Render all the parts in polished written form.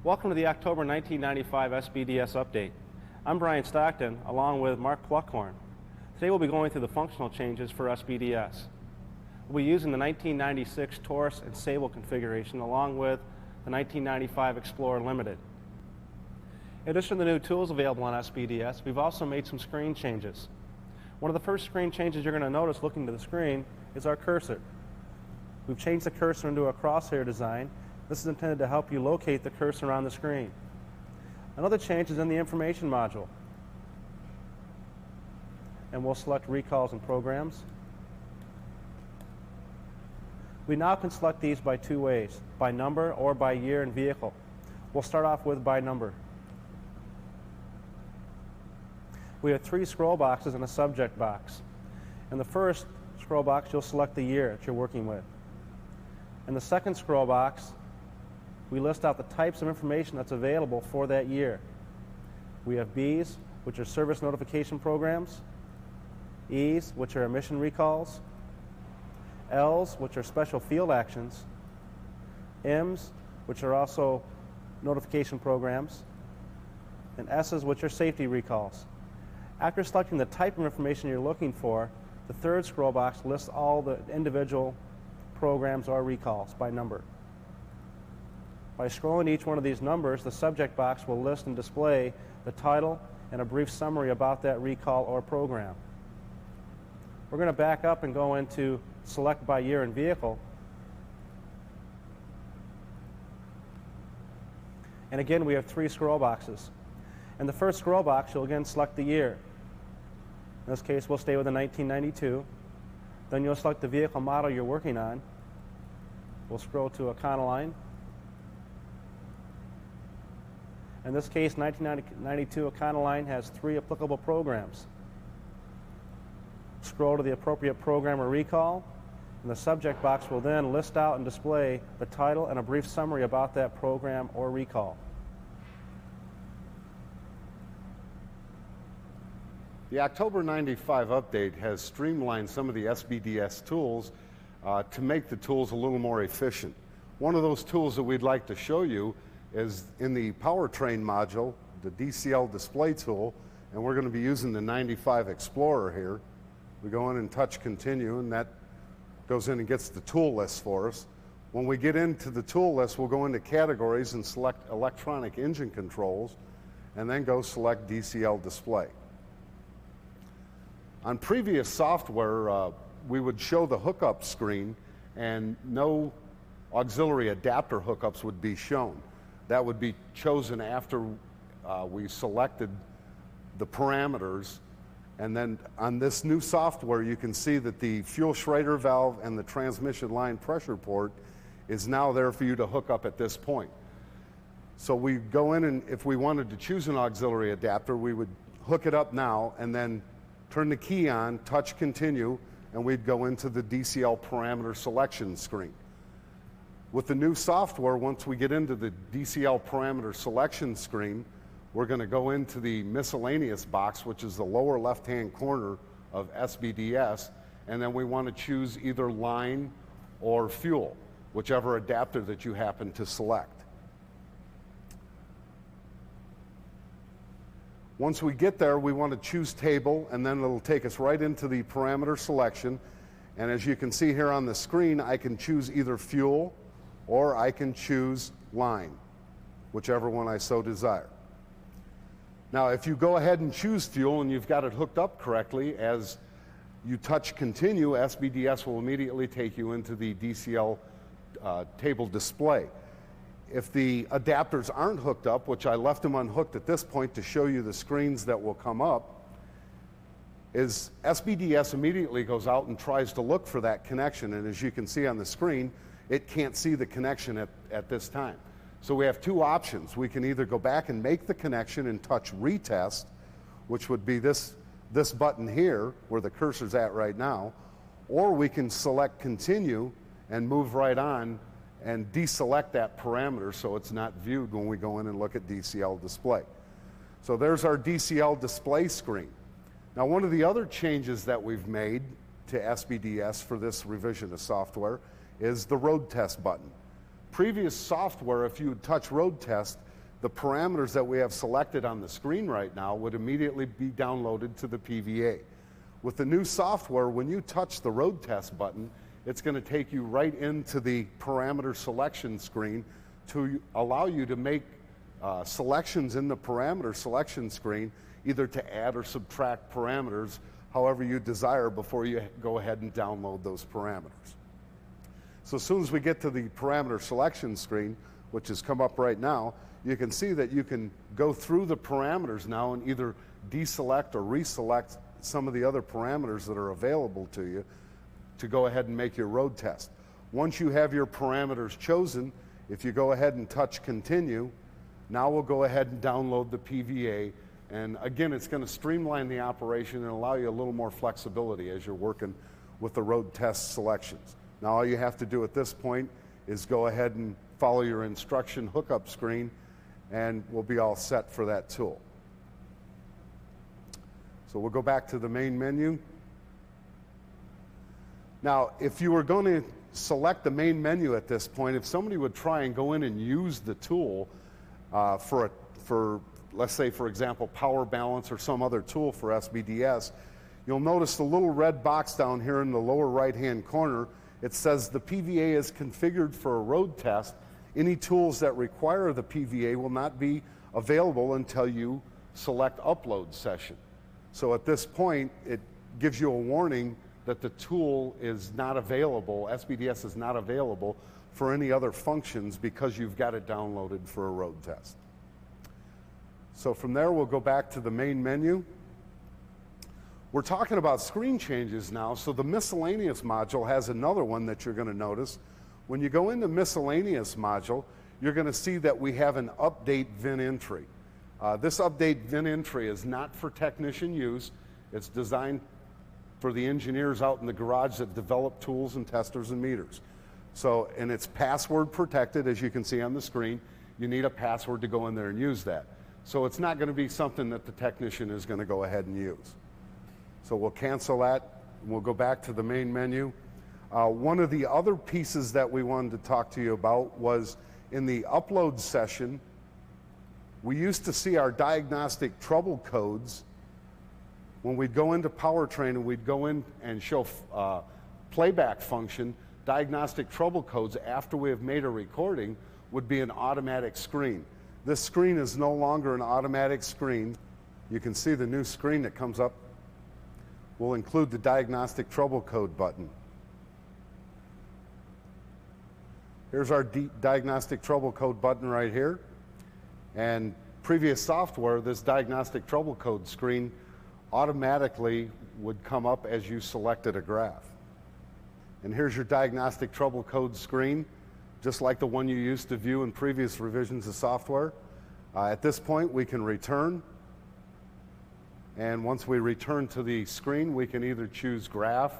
Welcome to the October 1995 SBDS update. I'm Brian Stockton, along with Mark Pluckhorn. Today we'll be going through the functional changes for SBDS. We'll be using the 1996 Taurus and Sable configuration along with the 1995 Explorer Limited. In addition to the new tools available on SBDS, we've also made some screen changes. One of the first screen changes you're going to notice looking to the screen is our cursor. We've changed the cursor into a crosshair design. This is intended to help you locate the cursor on the screen. Another change is in the information module. And we'll select recalls and programs. We now can select these by two ways, by number or by year and vehicle. We'll start off with by number. We have three scroll boxes and a subject box. In the first scroll box, you'll select the year that you're working with. In the second scroll box, we list out the types of information that's available for that year. We have B's, which are service notification programs, E's, which are emission recalls, L's, which are special field actions, M's, which are also notification programs, and S's, which are safety recalls. After selecting the type of information you're looking for, the third scroll box lists all the individual programs or recalls by number. By scrolling each one of these numbers, the subject box will list and display the title and a brief summary about that recall or program. We're going to back up and go into select by year and vehicle. And again, we have three scroll boxes. In the first scroll box, you'll again select the year. In this case, we'll stay with the 1992. Then you'll select the vehicle model you're working on. We'll scroll to Econoline. In this case, 1992 Econoline has three applicable programs. Scroll to the appropriate program or recall, and the subject box will then list out and display the title and a brief summary about that program or recall. The October 95 update has streamlined some of the SBDS tools to make the tools a little more efficient. One of those tools that we'd like to show you is in the powertrain module, the DCL display tool, and we're going to be using the 95 Explorer here. We go in and touch continue, and that goes in and gets the tool list for us. When we get into the tool list, we'll go into categories and select electronic engine controls, and then go select DCL display. On previous software, we would show the hookup screen and no auxiliary adapter hookups would be shown. That would be chosen after we selected the parameters. And then on this new software, you can see that the fuel Schrader valve and the transmission line pressure port is now there for you to hook up at this point. So we go in, and if we wanted to choose an auxiliary adapter, we would hook it up now and then turn the key on, touch continue, and we'd go into the DCL parameter selection screen. With the new software, once we get into the DCL parameter selection screen, we're going to go into the miscellaneous box, which is the lower left-hand corner of SBDS, and then we want to choose either line or fuel, whichever adapter that you happen to select. Once we get there, we want to choose table, and then it'll take us right into the parameter selection. And as you can see here on the screen, I can choose either fuel or I can choose line, whichever one I so desire. Now, if you go ahead and choose fuel and you've got it hooked up correctly, as you touch continue, SBDS will immediately take you into the DCL table display. If the adapters aren't hooked up, which I left them unhooked at this point to show you the screens that will come up, is SBDS immediately goes out and tries to look for that connection. And as you can see on the screen, it can't see the connection at this time. So we have two options. We can either go back and make the connection and touch retest, which would be this button here where the cursor's at right now, or we can select continue and move right on and deselect that parameter so it's not viewed when we go in and look at DCL display. So there's our DCL display screen. Now, one of the other changes that we've made to SBDS for this revision of software is the road test button. Previous software, if you would touch road test, the parameters that we have selected on the screen right now would immediately be downloaded to the PVA. With the new software, when you touch the road test button, it's going to take you right into the parameter selection screen to allow you to make selections in the parameter selection screen, either to add or subtract parameters, however you desire, before you go ahead and download those parameters. So as soon as we get to the parameter selection screen, which has come up right now, you can see that you can go through the parameters now and either deselect or reselect some of the other parameters that are available to you to go ahead and make your road test. Once you have your parameters chosen, if you go ahead and touch continue, now we'll go ahead and download the PVA. And again, it's going to streamline the operation and allow you a little more flexibility as you're working with the road test selections. Now all you have to do at this point is go ahead and follow your instruction hookup screen, and we'll be all set for that tool. So we'll go back to the main menu. Now, if you were going to select the main menu at this point, if somebody would try and go in and use the tool for let's say, for example, power balance or some other tool for SBDS, you'll notice the little red box down here in the lower right-hand corner. It says the PVA is configured for a road test. Any tools that require the PVA will not be available until you select upload session. So at this point, it gives you a warning that the tool is not available, SBDS is not available for any other functions because you've got it downloaded for a road test. So from there, we'll go back to the main menu. We're talking about screen changes now, so the miscellaneous module has another one that you're going to notice. When you go into miscellaneous module, you're going to see that we have an update VIN entry. This update VIN entry is not for technician use. It's designed for the engineers out in the garage that develop tools and testers and meters. So, and it's password protected, as you can see on the screen. You need a password to go in there and use that. So it's not going to be something that the technician is going to go ahead and use. So we'll cancel that, and we'll go back to the main menu. One of the other pieces that we wanted to talk to you about was in the upload session, we used to see our diagnostic trouble codes when we'd go into powertrain and we'd go in and show playback function. Diagnostic trouble codes after we have made a recording would be an automatic screen. This screen is no longer an automatic screen. You can see the new screen that comes up will include the diagnostic trouble code button. Here's our diagnostic trouble code button right here. And previous software, this diagnostic trouble code screen automatically would come up as you selected a graph. And here's your diagnostic trouble code screen, just like the one you used to view in previous revisions of software. At this point, we can return. And once we return to the screen, we can either choose graph,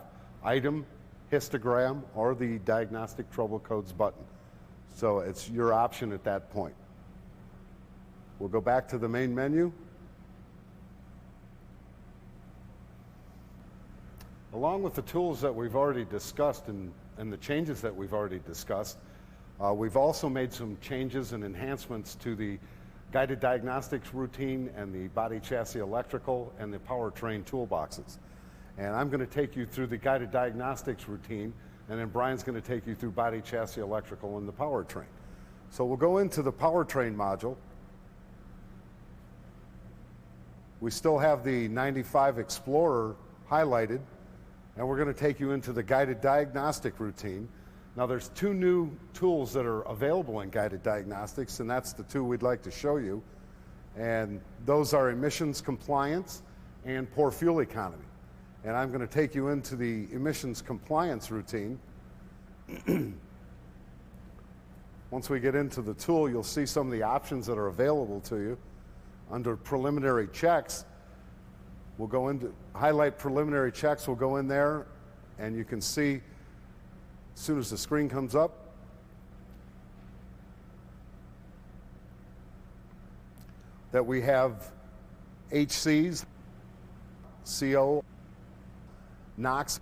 item, histogram, or the diagnostic trouble codes button. So it's your option at that point. We'll go back to the main menu. Along with the tools that we've already discussed and the changes that we've already discussed, we've also made some changes and enhancements to the guided diagnostics routine and the body chassis electrical and the powertrain toolboxes. And I'm going to take you through the guided diagnostics routine, and then Brian's going to take you through body chassis electrical and the powertrain. So we'll go into the powertrain module. We still have the 95 Explorer highlighted, and we're going to take you into the guided diagnostic routine. Now there's two new tools that are available in guided diagnostics, and that's the two we'd like to show you. And those are emissions compliance and poor fuel economy. And I'm going to take you into the emissions compliance routine. Once we get into the tool, you'll see some of the options that are available to you. Under preliminary checks, we'll go into highlight preliminary checks. We'll go in there, and you can see as soon as the screen comes up, that we have HCs, CO, NOx,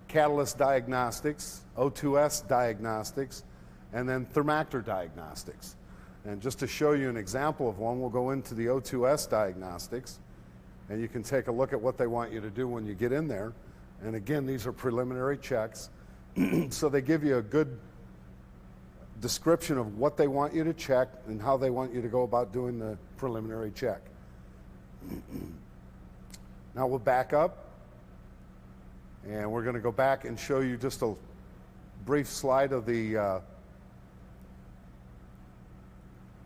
catalyst diagnostics, O2S diagnostics, and then thermactor diagnostics. And just to show you an example of one, we'll go into the O2S diagnostics, and you can take a look at what they want you to do when you get in there. And again, these are preliminary checks. So they give you a good description of what they want you to check and how they want you to go about doing the preliminary check. Now we'll back up, and we're going to go back and show you just a brief slide of the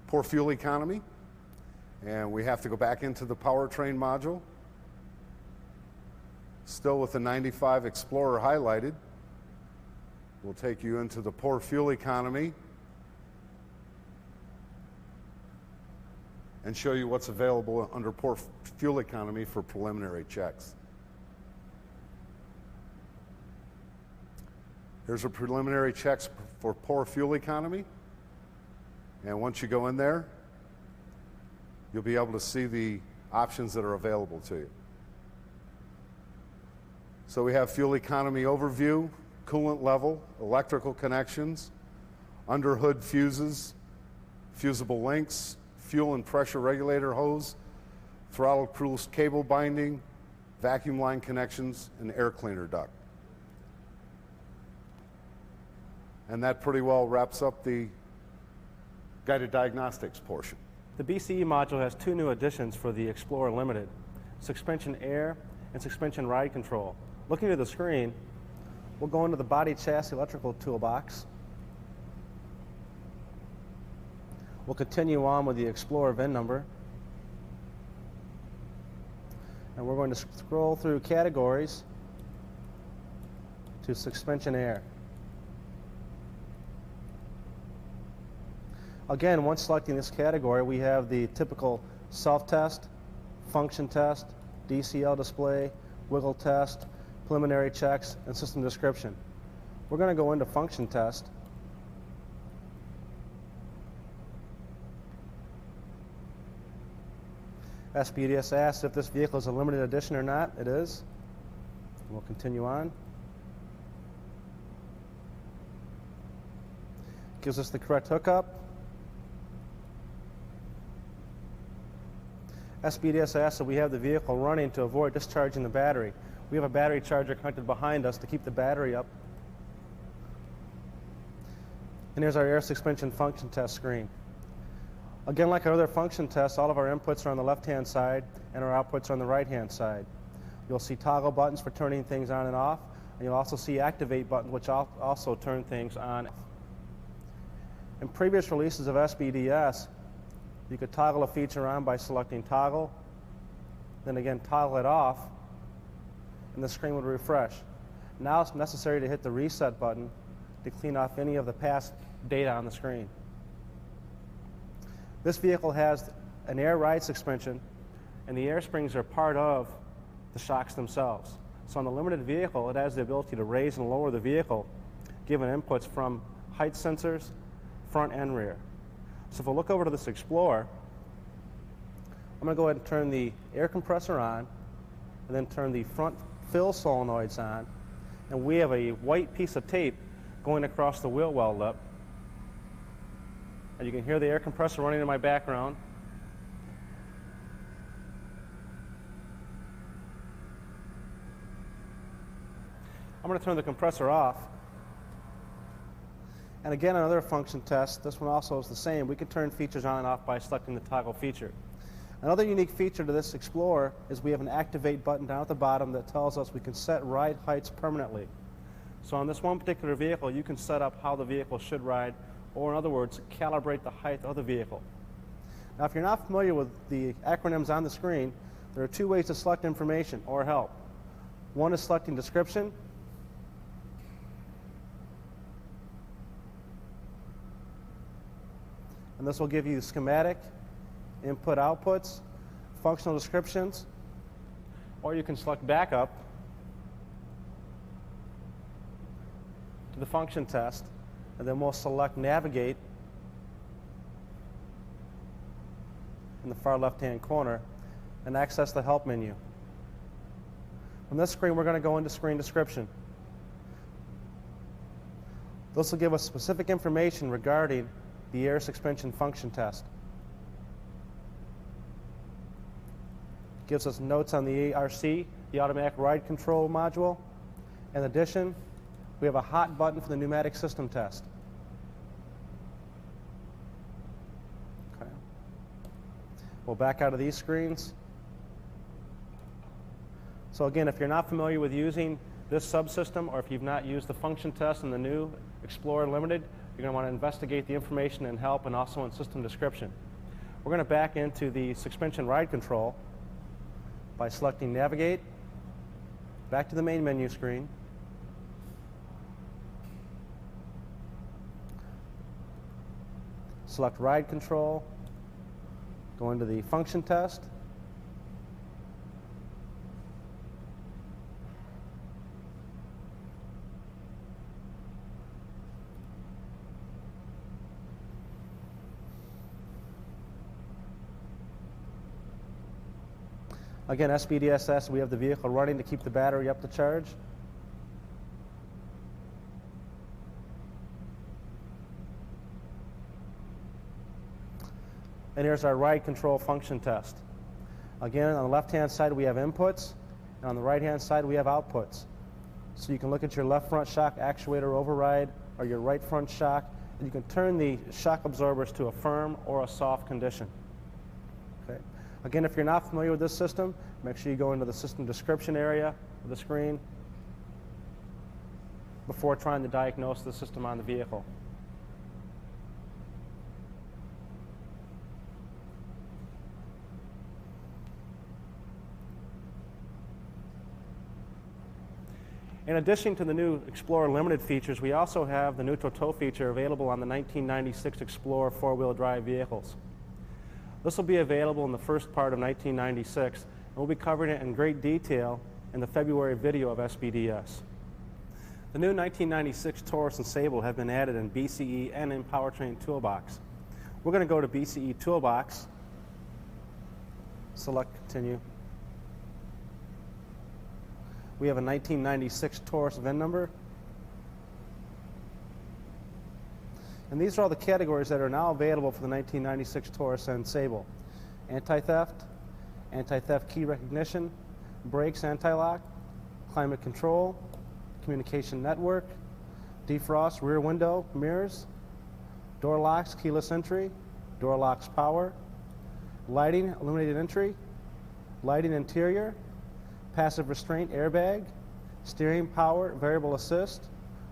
poor fuel economy. And we have to go back into the powertrain module. Still with the 95 Explorer highlighted. We'll take you into the poor fuel economy and show you what's available under poor fuel economy for preliminary checks. Here's a preliminary checks for poor fuel economy. And once you go in there, you'll be able to see the options that are available to you. So we have fuel economy overview, coolant level, electrical connections, under hood fuses, fusible links, fuel and pressure regulator hose, throttle cruise cable binding, vacuum line connections, and air cleaner duct. And that pretty well wraps up the guided diagnostics portion. The BCE module has two new additions for the Explorer Limited: suspension air and suspension ride control. Looking at the screen, we'll go into the body chassis electrical toolbox. We'll continue on with the Explorer VIN number. And we're going to scroll through categories to suspension air. Again, once selecting this category, we have the typical self-test, function test, DCL display, wiggle test, preliminary checks, and system description. We're going to go into function test. SBDS asks if this vehicle is a limited edition or not. It is. We'll continue on. Gives us the correct hookup. SBDS asks if we have the vehicle running to avoid discharging the battery. We have a battery charger connected behind us to keep the battery up. And here's our air suspension function test screen. Again, like our other function tests, all of our inputs are on the left-hand side and our outputs are on the right-hand side. You'll see toggle buttons for turning things on and off, and you'll also see activate buttons, which also turn things on. In previous releases of SBDS, you could toggle a feature on by selecting toggle, then again toggle it off, and the screen would refresh. Now it's necessary to hit the reset button to clean off any of the past data on the screen. This vehicle has an air ride suspension, and the air springs are part of the shocks themselves. So on the limited vehicle, it has the ability to raise and lower the vehicle given inputs from height sensors, front and rear. So if we look over to this Explorer, I'm going to go ahead and turn the air compressor on and then turn the front fill solenoids on, and we have a white piece of tape going across the wheel well lip. And you can hear the air compressor running in my background. I'm going to turn the compressor off. And again, another function test, this one also is the same. We can turn features on and off by selecting the toggle feature. Another unique feature to this Explorer is we have an activate button down at the bottom that tells us we can set ride heights permanently. So on this one particular vehicle, you can set up how the vehicle should ride, or in other words, calibrate the height of the vehicle. Now, if you're not familiar with the acronyms on the screen, there are two ways to select information or help. One is selecting description. And this will give you schematic, input outputs, functional descriptions, or you can select backup to the function test, and then we'll select navigate in the far left-hand corner and access the help menu. On this screen, we're going to go into screen description. This will give us specific information regarding the air suspension function test. Gives us notes on the ARC, the automatic ride control module. In addition, we have a hot button for the pneumatic system test. Okay. We'll back out of these screens. So again, if you're not familiar with using this subsystem, or if you've not used the function test in the new Explorer Limited, you're going to want to investigate the information in help and also in system description. We're going to back into the suspension ride control by selecting Navigate, back to the main menu screen, select Ride Control, go into the function test, again, SBDS, we have the vehicle running to keep the battery up to charge. And here's our ride control function test. Again, on the left-hand side we have inputs, and on the right-hand side we have outputs. So you can look at your left front shock actuator override or your right front shock, and you can turn the shock absorbers to a firm or a soft condition. Okay. Again, if you're not familiar with this system, make sure you go into the system description area of the screen before trying to diagnose the system on the vehicle. In addition to the new Explorer Limited features, we also have the neutral tow feature available on the 1996 Explorer four-wheel drive vehicles. This will be available in the first part of 1996, and we'll be covering it in great detail in the February video of SBDS. The new 1996 Taurus and Sable have been added in BCE and in Powertrain Toolbox. We're going to go to BCE Toolbox, select Continue. We have a 1996 Taurus VIN number. And these are all the categories that are now available for the 1996 Taurus and Sable. Anti-theft, anti-theft key recognition, brakes anti-lock, climate control, communication network, defrost rear window mirrors, door locks keyless entry, door locks power, lighting illuminated entry, lighting interior, passive restraint airbag, steering power variable assist,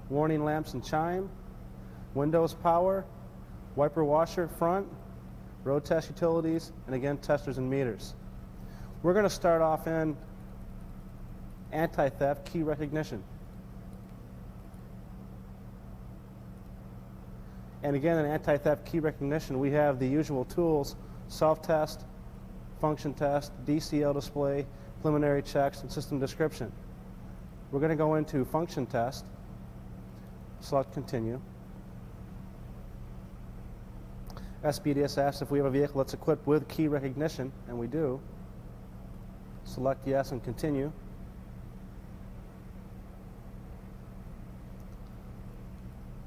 warning lamps and chime, windows power, wiper washer front, road test utilities, and again testers and meters. We're going to start off in anti-theft key recognition. And again, in anti-theft key recognition, we have the usual tools: self-test, function test, DCL display, preliminary checks, and system description. We're going to go into function test, select Continue. SBDS asks if we have a vehicle that's equipped with key recognition, and we do. Select Yes and Continue.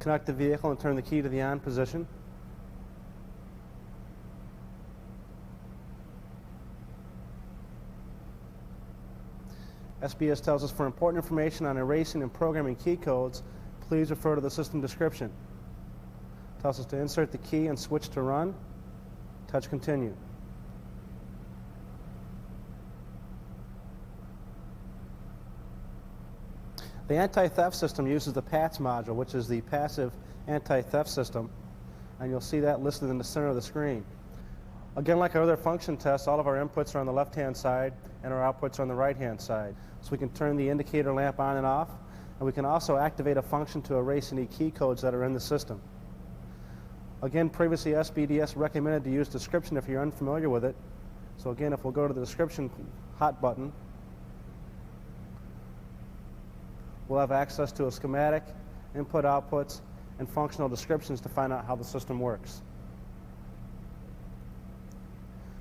Connect the vehicle and turn the key to the on position. SBS tells us for important information on erasing and programming key codes, please refer to the system description. Tells us to insert the key and switch to run. Touch Continue. The anti-theft system uses the PATS module, which is the passive anti-theft system, and you'll see that listed in the center of the screen. Again, like our other function tests, all of our inputs are on the left-hand side and our outputs are on the right-hand side. So we can turn the indicator lamp on and off, and we can also activate a function to erase any key codes that are in the system. Again, previously SBDS recommended to use description if you're unfamiliar with it. So again, if we'll go to the description hot button, we'll have access to a schematic, input outputs, and functional descriptions to find out how the system works.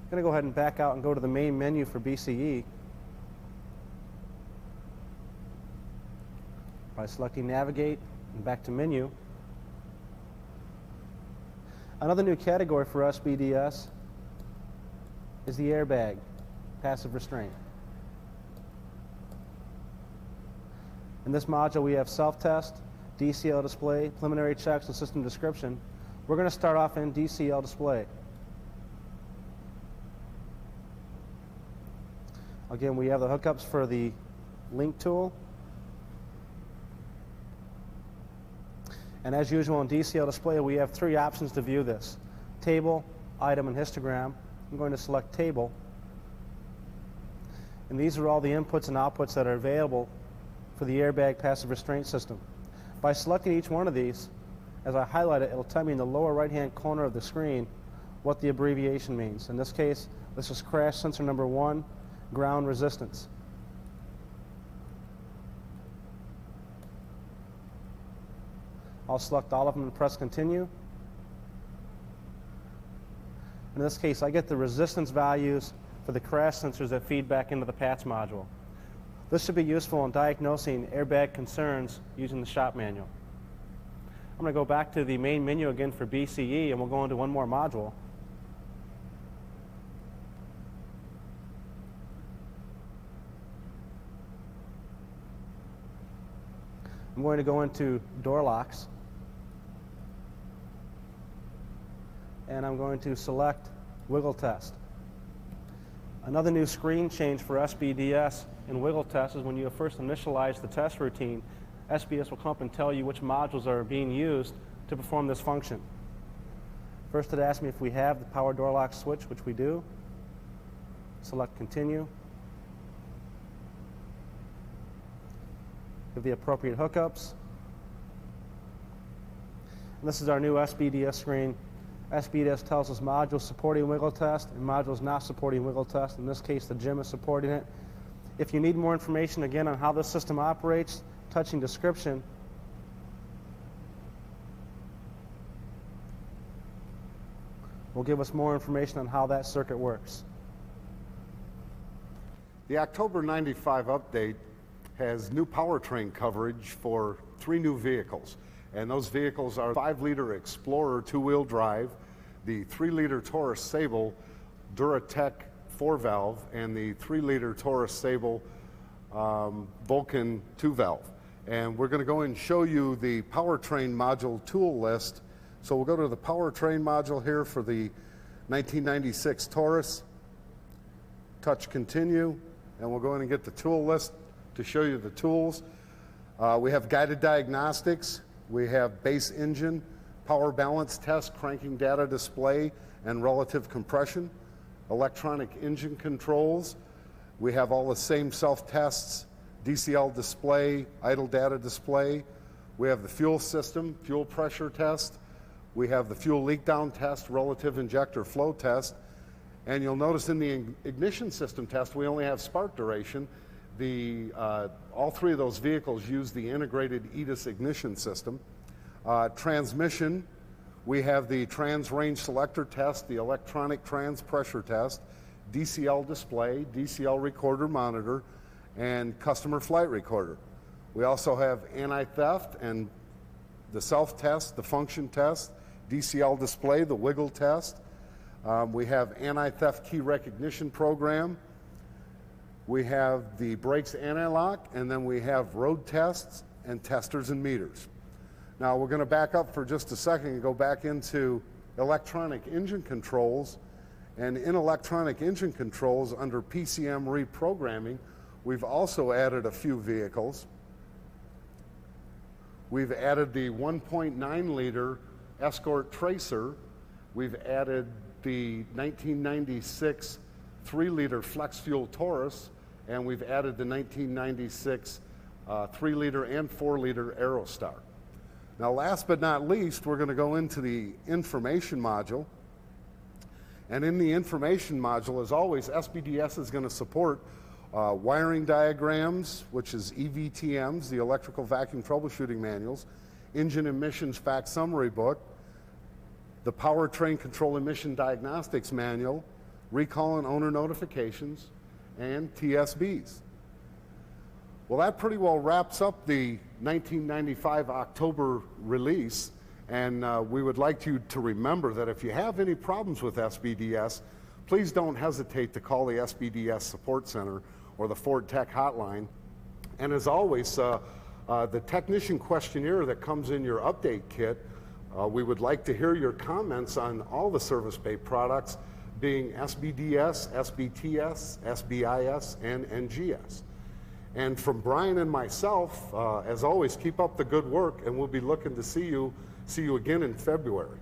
I'm going to go ahead and back out and go to the main menu for BCE by selecting Navigate and back to Menu. Another new category for SBDS is the airbag, passive restraint. In this module we have self-test, DCL display, preliminary checks, and system description. We're going to start off in DCL display. Again, we have the hookups for the link tool. And as usual in DCL display, we have three options to view this: table, item, and histogram. I'm going to select table. And these are all the inputs and outputs that are available for the airbag passive restraint system. By selecting each one of these, as I highlight it, it'll tell me in the lower right-hand corner of the screen what the abbreviation means. In this case, this is crash sensor number 1, ground resistance. I'll select all of them and press continue. In this case, I get the resistance values for the crash sensors that feed back into the PATS module. This should be useful in diagnosing airbag concerns using the shop manual. I'm going to go back to the main menu again for BCE, and we'll go into one more module. I'm going to go into door locks, and I'm going to select wiggle test. Another new screen change for SBDS in wiggle test is when you first initialize the test routine, SBDS will come up and tell you which modules are being used to perform this function. First it asks me if we have the power door lock switch, which we do. Select continue. Give the appropriate hookups. And this is our new SBDS screen. SBDS tells us modules supporting wiggle test and modules not supporting wiggle test. In this case, the gym is supporting it. If you need more information, again, on how this system operates, touching description, will give us more information on how that circuit works. The October 95 update has new powertrain coverage for 3 new vehicles. And those vehicles are 5-liter Explorer 2-wheel drive, the 3-liter Taurus Sable Duratec 4-valve, and the 3-liter Taurus Sable Vulcan 2-valve. And we're going to go and show you the powertrain module tool list. So we'll go to the powertrain module here for the 1996 Taurus, touch continue, and we'll go in and get the tool list to show you the tools. We have guided diagnostics, we have base engine, power balance test, cranking data display, and relative compression, electronic engine controls. We have all the same self-tests, DCL display, idle data display. We have the fuel system, fuel pressure test. We have the fuel leak down test, relative injector flow test. And you'll notice in the ignition system test, we only have spark duration. All 3 of those vehicles use the integrated EDIS ignition system. Transmission, we have the trans range selector test, the electronic trans pressure test, DCL display, DCL recorder monitor, and customer flight recorder. We also have anti-theft and the self-test, the function test, DCL display, the wiggle test. We have anti-theft key recognition program. We have the brakes anti-lock, and then we have road tests and testers and meters. Now we're going to back up for just a second and go back into electronic engine controls. And in electronic engine controls under PCM reprogramming, we've also added a few vehicles. We've added the 1.9-liter Escort Tracer. We've added the 1996 3-liter Flex Fuel Taurus, and we've added the 1996 3-liter and 4-liter Aerostar. Now, last but not least, we're going to go into the information module. And in the information module, as always, SBDS is going to support wiring diagrams, which is EVTMs, the electrical vacuum troubleshooting manuals, engine emissions fact summary book, the powertrain control emission diagnostics manual, recall and owner notifications, and TSBs. Well, that pretty well wraps up the 1995 October release. And we would like you to remember that if you have any problems with SBDS, please don't hesitate to call the SBDS Support Center or the Ford Tech Hotline. And as always, the technician questionnaire that comes in your update kit, we would like to hear your comments on all the Service Bay products, being SBDS, SBTS, SBIS, and NGS. And from Brian and myself, as always, keep up the good work, and we'll be looking to see you again in February.